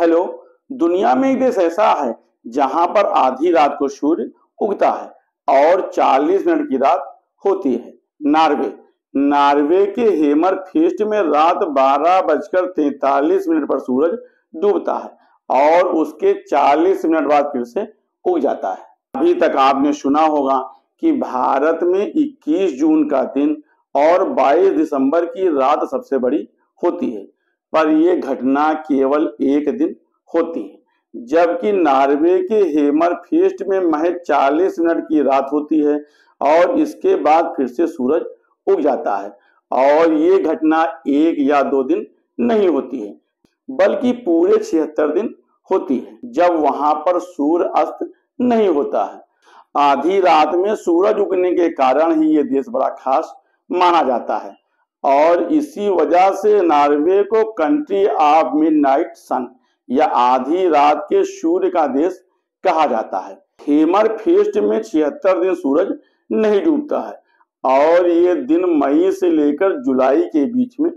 Hello, दुनिया में एक देश ऐसा है जहां पर आधी रात को सूर्य उगता है और 40 मिनट की रात होती है। नॉर्वे। नॉर्वे के हेमर फेस्ट में रात 12:43 पर सूरज डूबता है और उसके 40 मिनट बाद फिर से उग जाता है। अभी तक आपने सुना होगा कि भारत में 21 जून का दिन और 22 दिसंबर की रात सबसे बड़ी होती है, पर यह घटना केवल एक दिन होती है, जबकि नॉर्वे के हेमर फेस्ट में महज 40 मिनट की रात होती है और इसके बाद फिर से सूरज उग जाता है। और ये घटना एक या दो दिन नहीं होती है, बल्कि पूरे 76 दिन होती है, जब वहां पर सूर्य अस्त नहीं होता है। आधी रात में सूरज उगने के कारण ही ये देश बड़ा खास माना जाता है और इसी वजह से नॉर्वे को कंट्री ऑफ मिडनाइट सन या आधी रात के सूर्य का देश कहा जाता है। हेमर फेस्ट में 76 दिन सूरज नहीं डूबता है और ये दिन मई से लेकर जुलाई के बीच में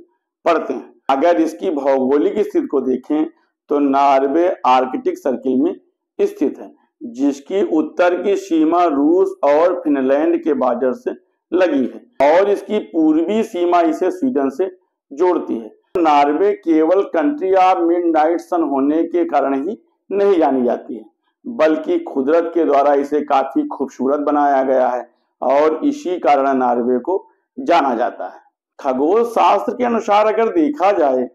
पड़ते हैं। अगर इसकी भौगोलिक स्थिति को देखें तो नॉर्वे आर्कटिक सर्किल में स्थित है, जिसकी उत्तर की सीमा रूस और फिनलैंड के बॉर्डर से लगी है और इसकी पूर्वी सीमा इसे स्वीडन से जोड़ती है। नॉर्वे केवल कंट्री ऑफ मिडनाइट सन होने के कारण ही नहीं जानी जाती है, बल्कि कुदरत के द्वारा इसे काफी खूबसूरत बनाया गया है और इसी कारण नॉर्वे को जाना जाता है। खगोल शास्त्र के अनुसार अगर देखा जाए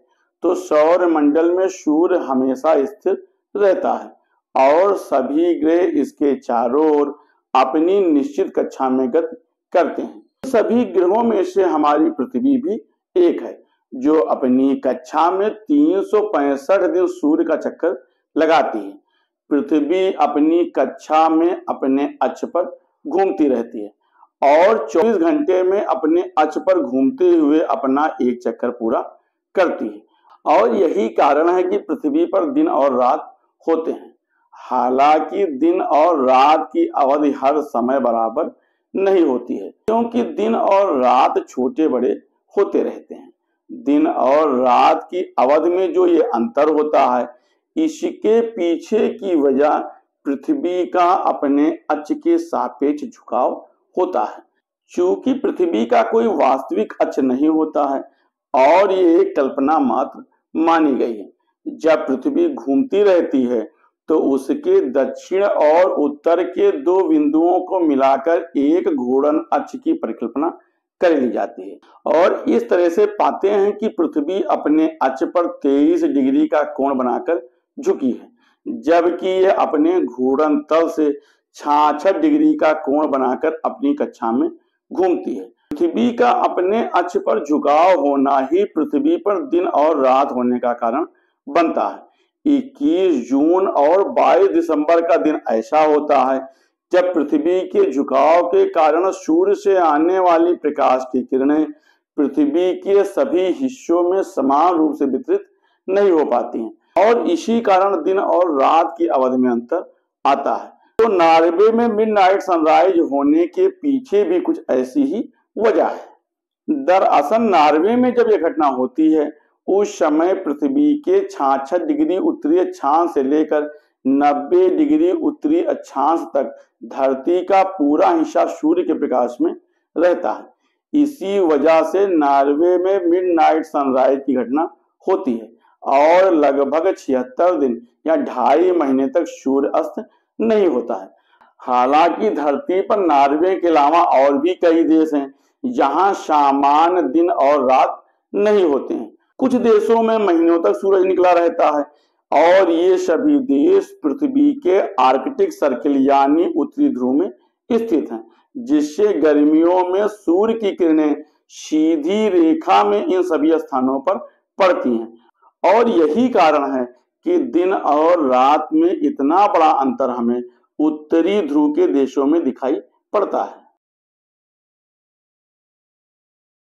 तो सौर मंडल में सूर्य हमेशा स्थिर रहता है और सभी ग्रह इसके चारों ओर अपनी निश्चित कक्षा में गति करते हैं। सभी ग्रहों में से हमारी पृथ्वी भी एक है, जो अपनी कक्षा में 365 दिन सूर्य का चक्कर लगाती है। पृथ्वी अपनी कक्षा में अपने अक्ष पर घूमती रहती है और 24 घंटे में अपने अक्ष पर घूमते हुए अपना एक चक्कर पूरा करती है और यही कारण है कि पृथ्वी पर दिन और रात होते हैं। हालांकि दिन और रात की अवधि हर समय बराबर नहीं होती है, क्योंकि दिन और रात छोटे बड़े होते रहते हैं। दिन और रात की अवधि में जो ये अंतर होता है, इसके पीछे की वजह पृथ्वी का अपने अक्ष के सापेक्ष झुकाव होता है। चूंकि पृथ्वी का कोई वास्तविक अक्ष नहीं होता है और ये एक कल्पना मात्र मानी गई है। जब पृथ्वी घूमती रहती है तो उसके दक्षिण और उत्तर के दो बिंदुओं को मिलाकर एक घूर्णन अक्ष की परिकल्पना कर ली जाती है और इस तरह से पाते हैं कि पृथ्वी अपने अक्ष पर 23 डिग्री का कोण बनाकर झुकी है, जबकि यह अपने घूर्णन तल से 66 डिग्री का कोण बनाकर अपनी कक्षा में घूमती है। पृथ्वी का अपने अक्ष पर झुकाव होना ही पृथ्वी पर दिन और रात होने का कारण बनता है। 21 जून और 22 दिसंबर का दिन ऐसा होता है जब पृथ्वी के झुकाव के कारण सूर्य से आने वाली प्रकाश की किरणें पृथ्वी के सभी हिस्सों में समान रूप से वितरित नहीं हो पाती हैं और इसी कारण दिन और रात की अवधि में अंतर आता है। तो नॉर्वे में मिडनाइट सनराइज होने के पीछे भी कुछ ऐसी ही वजह है। दरअसल नॉर्वे में जब यह घटना होती है उस समय पृथ्वी के 66 डिग्री उत्तरी अक्षांश से लेकर 90 डिग्री उत्तरी अक्षांश तक धरती का पूरा हिस्सा सूर्य के प्रकाश में रहता है। इसी वजह से नॉर्वे में मिडनाइट सनराइज की घटना होती है और लगभग 76 दिन या 2.5 महीने तक सूर्य अस्त नहीं होता है। हालांकि धरती पर नॉर्वे के अलावा और भी कई देश हैं जहां सामान्य दिन और रात नहीं होते हैं। कुछ देशों में महीनों तक सूरज निकला रहता है और ये सभी देश पृथ्वी के आर्कटिक सर्किल यानी उत्तरी ध्रुव में स्थित हैं, जिससे गर्मियों में सूर्य की किरणें सीधी रेखा में इन सभी स्थानों पर पड़ती हैं और यही कारण है कि दिन और रात में इतना बड़ा अंतर हमें उत्तरी ध्रुव के देशों में दिखाई पड़ता है।